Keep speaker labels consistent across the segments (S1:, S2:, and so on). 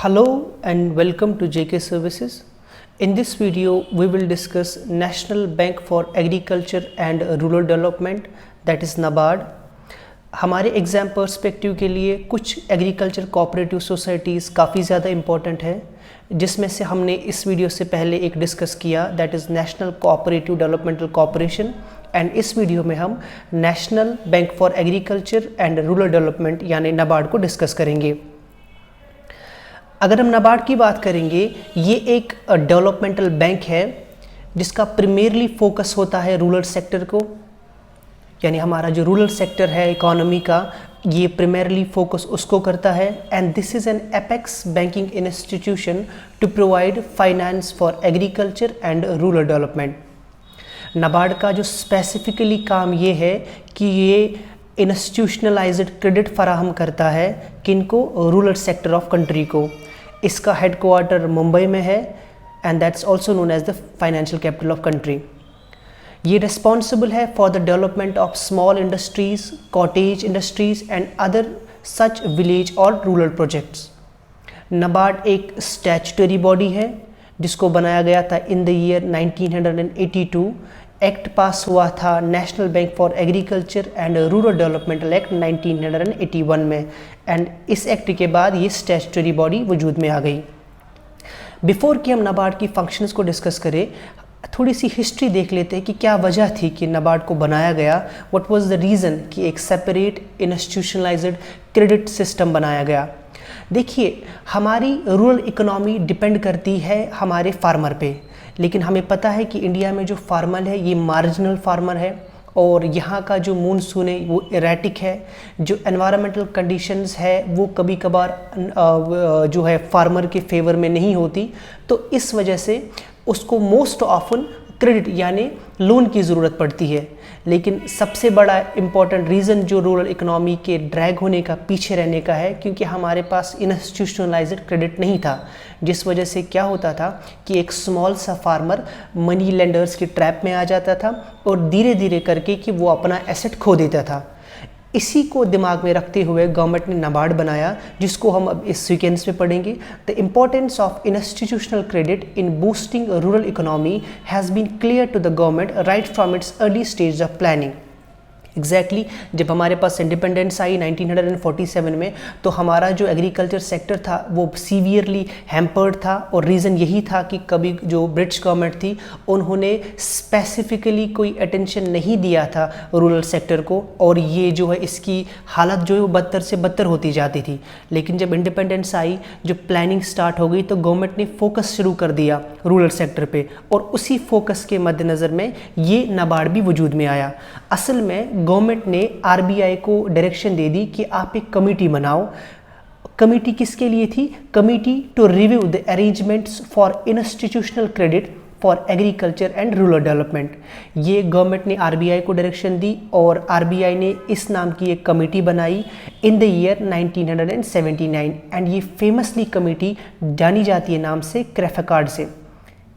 S1: Hello and welcome to JK Services. In this video, we will discuss National Bank for Agriculture and Rural Development, that is NABARD. हमारे exam perspective के लिए कुछ agriculture cooperative societies काफ़ी ज़्यादा important है, जिसमें से हमने इस वीडियो से पहले एक डिस्कस किया, that is national cooperative developmental corporation, and इस वीडियो में हम national bank for agriculture and rural development यानी नाबार्ड को डिस्कस करेंगे। अगर हम नाबार्ड की बात करेंगे, ये एक डेवलपमेंटल बैंक है जिसका प्रीमियरली फोकस होता है रूरल सेक्टर को, यानी हमारा जो रूरल सेक्टर है इकोनॉमी का, ये प्रीमियरली फोकस उसको करता है। And this is an apex banking institution to provide finance for agriculture and rural development. NABARD का जो स्पेसिफिकली काम ये है कि ये इंस्टीट्यूशनलाइज्ड क्रेडिट फराहम करता है किनको, रूरल सेक्टर ऑफ कंट्री को। इसका हेडक्वार्टर मुंबई में है and that's also known as the financial capital of country. ये रिस्पॉन्सिबल है for the development of small industries, cottage industries and other such village और रूरल प्रोजेक्ट्स। नाबार्ड एक स्टैट्यूटरी बॉडी है जिसको बनाया गया था in the year 1982। Act pass हुआ था national bank for agriculture and rural developmental act 1981 में, एंड इस एक्ट के बाद ये स्टैट्यूटरी बॉडी वजूद में आ गई। बिफोर कि हम नाबार्ड की फंक्शंस को डिस्कस करें, थोड़ी सी हिस्ट्री देख लेते हैं कि क्या वजह थी कि नाबार्ड को बनाया गया, व्हाट वाज द रीज़न कि एक सेपरेट इंस्टीट्यूशनलाइज्ड क्रेडिट सिस्टम बनाया गया। देखिए, हमारी रूरल इकोनॉमी डिपेंड करती है हमारे फार्मर पे, लेकिन हमें पता है कि इंडिया में जो फार्मर है ये मार्जिनल फार्मर है और यहाँ का जो मूनसून है वो इरेटिक है। जो एनवायरमेंटल कंडीशंस है वो कभी कभार जो है फार्मर के फेवर में नहीं होती, तो इस वजह से उसको मोस्ट ऑफन क्रेडिट यानी लोन की ज़रूरत पड़ती है। लेकिन सबसे बड़ा इम्पॉर्टेंट रीज़न जो रूरल इकोनॉमी के ड्रैग होने का, पीछे रहने का है, क्योंकि हमारे पास इंस्टीट्यूशनलाइज्ड क्रेडिट नहीं था, जिस वजह से क्या होता था कि एक स्मॉल सा फार्मर मनी लेंडर्स की ट्रैप में आ जाता था और धीरे धीरे करके कि वो अपना एसेट खो देता था। इसी को दिमाग में रखते हुए गवर्नमेंट ने नाबार्ड बनाया, जिसको हम अब इस सीक्वेंस में पढ़ेंगे। The importance of institutional credit in boosting rural economy has been clear to the government right from its early stage of planning. Exactly जब हमारे पास इंडिपेंडेंस आई 1947 में, तो हमारा जो एग्रीकल्चर सेक्टर था वो सीवियरली हैम्पर्ड था, और रीज़न यही था कि कभी जो ब्रिटिश गवर्नमेंट थी उन्होंने स्पेसिफिकली कोई अटेंशन नहीं दिया था रूरल सेक्टर को, और ये जो है इसकी हालत जो है वो बदतर से बदतर होती जाती थी। लेकिन जब इंडिपेंडेंस आई, जो प्लानिंग स्टार्ट हो गई, तो गवर्नमेंट ने फोकस शुरू कर दिया रूरल सेक्टर पे, और उसी फोकस के मद्देनज़र में ये नाबार्ड भी वजूद में आया। असल में गवर्नमेंट ने आरबीआई को डायरेक्शन दे दी कि आप एक कमेटी बनाओ। कमेटी किसके लिए थी? Committee to review the arrangements for institutional credit for agriculture and rural development. ये गवर्नमेंट ने आरबीआई को डायरेक्शन दी और आरबीआई ने इस नाम की एक कमेटी बनाई इन द ईयर 1979, एंड ये फेमसली कमेटी जानी जाती है नाम से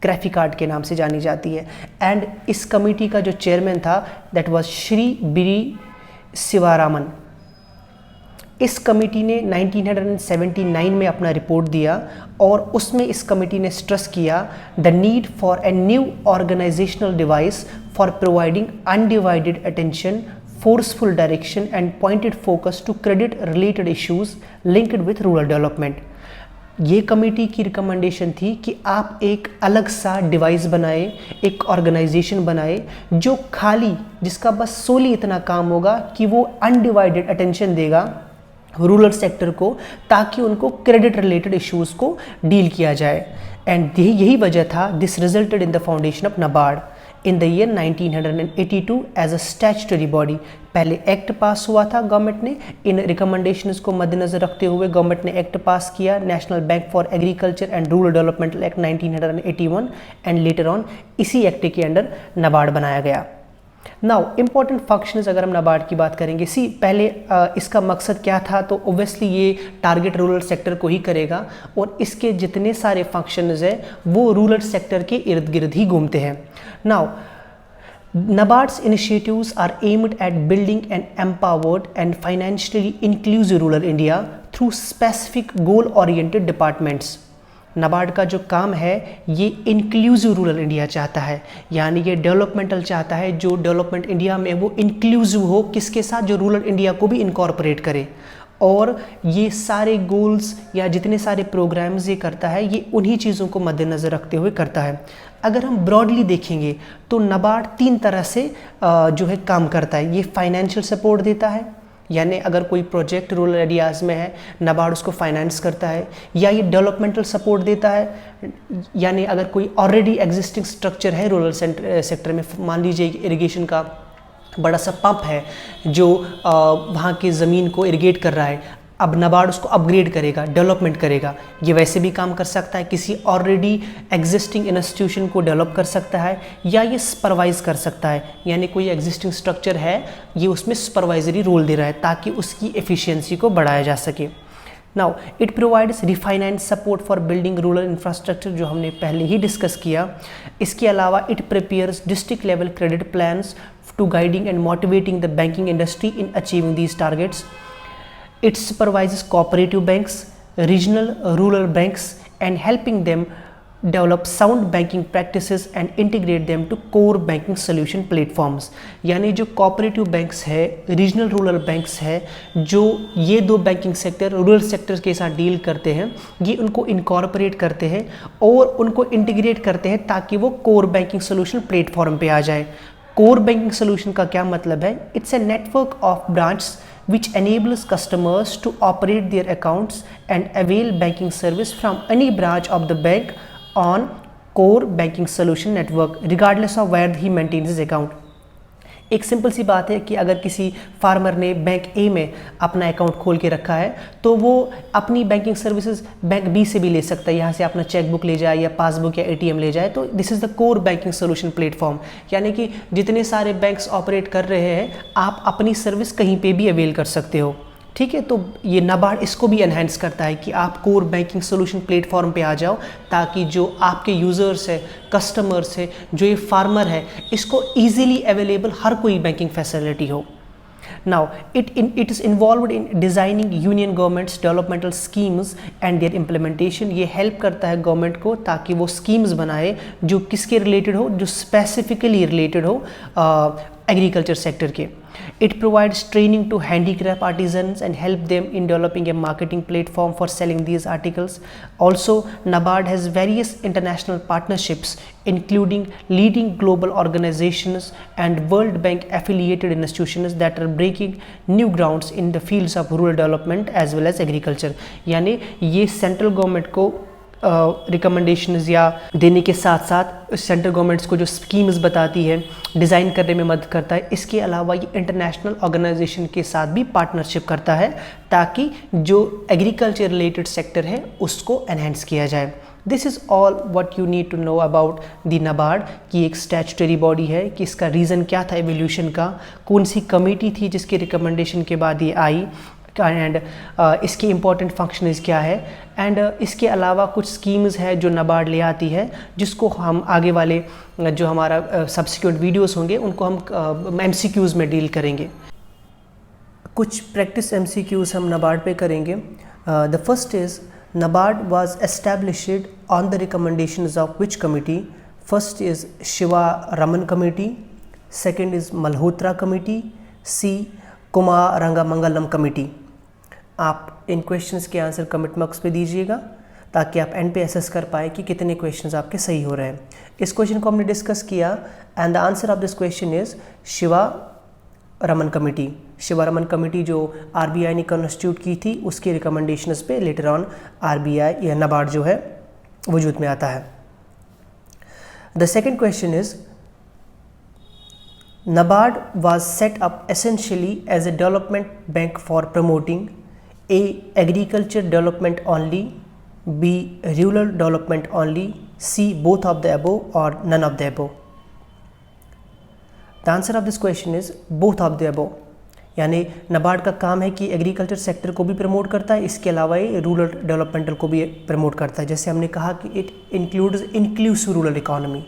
S1: क्रेफिकार्ड के नाम से जानी जाती है। एंड इस कमेटी का जो चेयरमैन था दैट वाज श्री बी शिवारामन। इस कमेटी ने 1979 में अपना रिपोर्ट दिया और उसमें इस कमेटी ने स्ट्रेस किया the need for a new organizational device for providing undivided attention, forceful direction and pointed focus to credit related issues linked with rural development. ये कमेटी की रिकमेंडेशन थी कि आप एक अलग सा डिवाइस बनाए, एक ऑर्गेनाइजेशन बनाए जो खाली, जिसका बस सोली इतना काम होगा कि वो अनडिवाइडेड अटेंशन देगा रूरल सेक्टर को, ताकि उनको क्रेडिट रिलेटेड इश्यूज़ को डील किया जाए। एंड यही वजह था this resulted in the foundation of NABARD in the year 1982 as a statutory body. पहले एक्ट पास हुआ था गवर्नमेंट ने, इन रिकमेंडेशंस को मद्देनज़र रखते हुए गवर्नमेंट ने एक्ट पास किया, national bank for agriculture and rural developmental act 1981, and later on इसी एक्ट के अंडर नाबार्ड बनाया गया। नाउ इम्पॉर्टेंट फंक्शंस अगर हम नाबार्ड की बात करेंगे, पहले इसका मकसद क्या था, तो ओब्वियसली ये टारगेट रूरल सेक्टर को ही करेगा, और इसके जितने सारे फंक्शंस हैं वो रूरल सेक्टर के इर्द गिर्द ही घूमते हैं। Now NABARD's initiatives are aimed at building an empowered and financially inclusive rural India through specific goal oriented departments. NABARD का जो काम है ये इंक्लूसिव रूरल इंडिया चाहता है, यानी ये डेवलपमेंटल चाहता है, जो डेवलपमेंट इंडिया में वो इंक्लूसिव हो, किसके साथ, जो रूरल इंडिया को भी इनकॉर्पोरेट करे। और ये सारे गोल्स या जितने सारे प्रोग्राम्स ये करता है ये उन्हीं चीज़ों को मद्देनज़र रखते हुए करता है। अगर हम ब्रॉडली देखेंगे तो नाबार्ड 3 तरह से जो है काम करता है। ये फाइनेंशियल सपोर्ट देता है, यानी अगर कोई प्रोजेक्ट रूरल एरियाज़ में है नाबार्ड उसको फाइनेंस करता है, या ये डेवलपमेंटल सपोर्ट देता है, यानी अगर कोई ऑलरेडी एग्जिस्टिंग स्ट्रक्चर है रूरल सेक्टर में, मान लीजिए इरिगेशन का बड़ा सा पंप है जो वहाँ की ज़मीन को इरिगेट कर रहा है, अब नाबार्ड उसको अपग्रेड करेगा, डेवलपमेंट करेगा। ये वैसे भी काम कर सकता है, किसी ऑलरेडी एग्जिस्टिंग इंस्टीट्यूशन को डेवलप कर सकता है, या ये सुपरवाइज कर सकता है, यानी कोई एग्जिस्टिंग स्ट्रक्चर है ये उसमें सुपरवाइजरी रोल दे रहा है ताकि उसकी एफिशिएंसी को बढ़ाया जा सके। Now it provides refinance support for building rural infrastructure, जो हमने पहले ही डिस्कस किया। इसके अलावा it prepares district level credit plans to guiding and motivating the banking industry in achieving these targets. It supervises cooperative banks, regional rural banks and helping them develop sound banking practices and integrate them to core banking solution platforms। यानी जो cooperative banks है, regional rural banks है, जो ये 2 banking sector rural sector के साथ deal करते हैं, ये उनको इनकॉर्पोरेट करते हैं और उनको इंटीग्रेट करते हैं ताकि वो कोर बैंकिंग सोल्यूशन प्लेटफॉर्म पे आ जाए। कोर बैंकिंग सोल्यूशन का क्या मतलब है? It's a network of branch which enables customers to operate their accounts and avail banking service from any branch of the bank on core banking solution network regardless of where he maintains his account। एक simple सी बात है कि अगर किसी farmer ने bank ए में अपना account खोल के रखा है तो वो अपनी बैंकिंग सर्विसेज बैंक बी से भी ले सकता है, यहाँ से अपना चेकबुक ले जाए या पासबुक या एटीएम ले जाए। तो this is the core banking solution platform, यानी कि जितने सारे बैंक्स ऑपरेट कर रहे हैं आप अपनी सर्विस कहीं पे भी अवेल कर सकते हो। ठीक है, तो ये नाबार्ड इसको भी एनहेंस करता है कि आप कोर बैंकिंग सोल्यूशन प्लेटफॉर्म पे आ जाओ ताकि जो आपके यूज़र्स है, कस्टमर्स है, जो ये फार्मर है, इसको इजीली अवेलेबल हर कोई बैंकिंग फैसिलिटी हो। Now, it is involved in designing union governments developmental schemes and their implementation। ये हेल्प करता है गवर्नमेंट को ताकि वो स्कीम्स बनाए जो किसके रिलेटेड हो, जो स्पेसिफिकली रिलेटेड हो एग्रीकल्चर सेक्टर के। It provides training to handicraft artisans and help them in developing a marketing platform for selling these articles. Also, NABARD has various international partnerships including leading global organizations and World Bank affiliated institutions that are breaking new grounds in the fields of rural development as well as agriculture। यानी ये central government को recommendations या देने के साथ साथ central governments को जो स्कीम्स बताती है, डिज़ाइन करने में मदद करता है। इसके अलावा ये इंटरनेशनल ऑर्गेनाइजेशन के साथ भी पार्टनरशिप करता है ताकि जो एग्रीकल्चर रिलेटेड सेक्टर है उसको एनहेंस किया जाए। This is all what you need to know about the NABARD कि एक स्टैट्यूटरी बॉडी है, कि इसका रीज़न क्या था एवोल्यूशन का, कौन सी कमेटी थी जिसकी रिकमेंडेशन के बाद ये आई, एंड इसकी इम्पॉर्टेंट फंक्शनल्स क्या है, एंड इसके अलावा कुछ स्कीम्स है जो नाबार्ड ले आती है जिसको हम आगे वाले जो हमारा सब्सिक्वेंट वीडियोस होंगे उनको हम एमसीक्यूज़ में डील करेंगे। कुछ प्रैक्टिस एमसीक्यूज़ हम नाबार्ड पे करेंगे। The first is NABARD was established on the recommendations of which committee? First is Shiva Raman Committee, second is Malhotra Committee, C Kumarangamangalam Committee। आप इन क्वेश्चंस के आंसर कमेंट बॉक्स पे दीजिएगा ताकि आप एंड पे असेस कर पाए कि कितने क्वेश्चंस आपके सही हो रहे हैं। इस क्वेश्चन को हमने डिस्कस किया and the answer of this question is Shiva Raman committee. Shiva Raman committee जो आरबीआई ने कॉन्स्टिट्यूट की थी उसके रिकमेंडेशंस पे लेटर ऑन आरबीआई या नाबार्ड जो है वजूद में आता है। The second question is NABARD was set up essentially as a development bank for promoting A. agriculture development only, B. rural development only, C. both of the above or none of the above। The answer of this question is both of the above। यानी NABARD का काम है कि agriculture sector को भी promote करता है, इसके अलावा ये रूरल डेवलपमेंटल को भी प्रमोट करता है। जैसे हमने कहा कि it includes inclusive rural economy,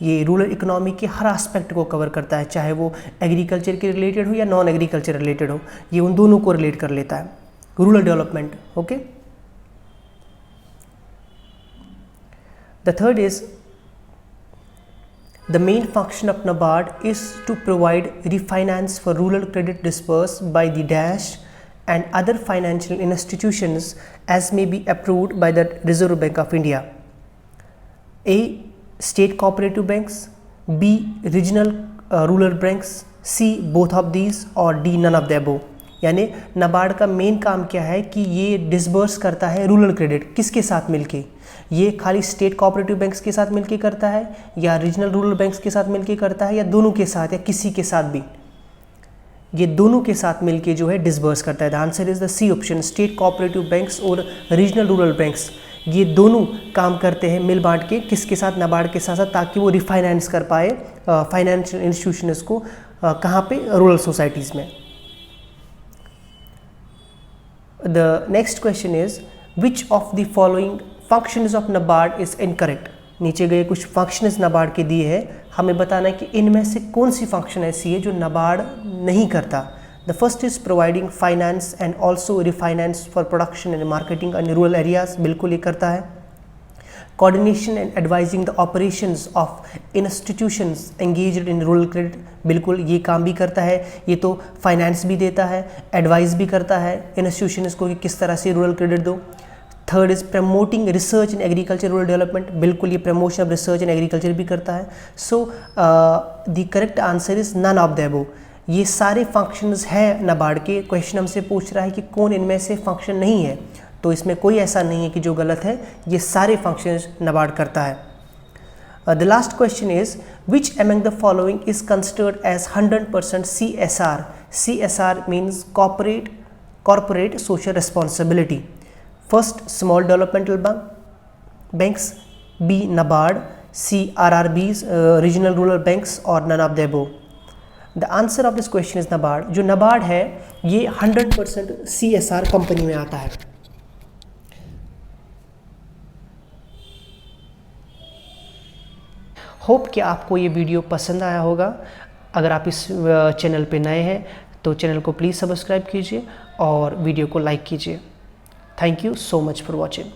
S1: ये रूरल इकोनॉमी के हर एस्पेक्ट को कवर करता है, चाहे वो एग्रीकल्चर के रिलेटेड हो या नॉन एग्रीकल्चर रिलेटेड हो, ये उन दोनों को रिलेट कर लेता है। rural development. Okay. The third is the main function of NABARD is to provide refinance for rural credit disbursed by the dash and other financial institutions as may be approved by the Reserve Bank of India. A. State cooperative banks, B. Regional rural banks, C. both of these और D. none of the above. यानी NABARD का main काम क्या है कि ये disburse करता है रूरल क्रेडिट किसके साथ मिलके, ये खाली स्टेट कोऑपरेटिव बैंक्स के साथ मिलके करता है या रीजनल रूरल बैंक्स के साथ मिलके करता है या दोनों के साथ या किसी के साथ भी, ये दोनों के साथ मिलके जो है डिसबर्स करता है. The answer is the C option, state cooperative banks और रीजनल रूरल बैंक्स ये दोनों काम करते हैं मिल बांट के किसके साथ, NABARD के साथ साथ, ताकि वो रिफाइनेंस कर पाए फाइनेंशियल इंस्टीट्यूशंस को. कहाँ पे, रूरल सोसाइटीज़ में. The next question is which of the following functions of NABARD is incorrect. नीचे गए कुछ फंक्शंस NABARD के दिए हैं, हमें बताना है कि इनमें से कौन सी फंक्शन ऐसी है जो NABARD नहीं करता. The first is providing finance and also refinance for production and marketing in rural areas. बिल्कुल ये करता है. Coordination and advising the operations of institutions engaged in rural credit. बिल्कुल ये काम भी करता है. ये तो फाइनेंस भी देता है, एडवाइस भी करता है इंस्टीट्यूशंस को कि किस तरह से रूरल क्रेडिट दो. Third is promoting research in agriculture rural development. बिल्कुल ये promotion of research in agriculture भी करता है. So the correct answer is none of the above. ये सारे फंक्शंस हैं NABARD के. क्वेश्चन हमसे पूछ रहा है कि कौन इनमें से फंक्शन नहीं है, तो इसमें कोई ऐसा नहीं है कि जो गलत है, ये सारे फंक्शंस NABARD करता है. The last question is which among the following is considered as 100% CSR. CSR means corporate social responsibility. First small developmental banks, B NABARD, C RRBs regional rural banks और none of the above. The answer of this question is NABARD. जो NABARD है ये 100% CSR company में आता है. Hope कि आपको ये वीडियो पसंद आया होगा. अगर आप इस चैनल पे नए हैं तो चैनल को प्लीज़ सब्सक्राइब कीजिए और वीडियो को लाइक कीजिए. Thank you so much for watching.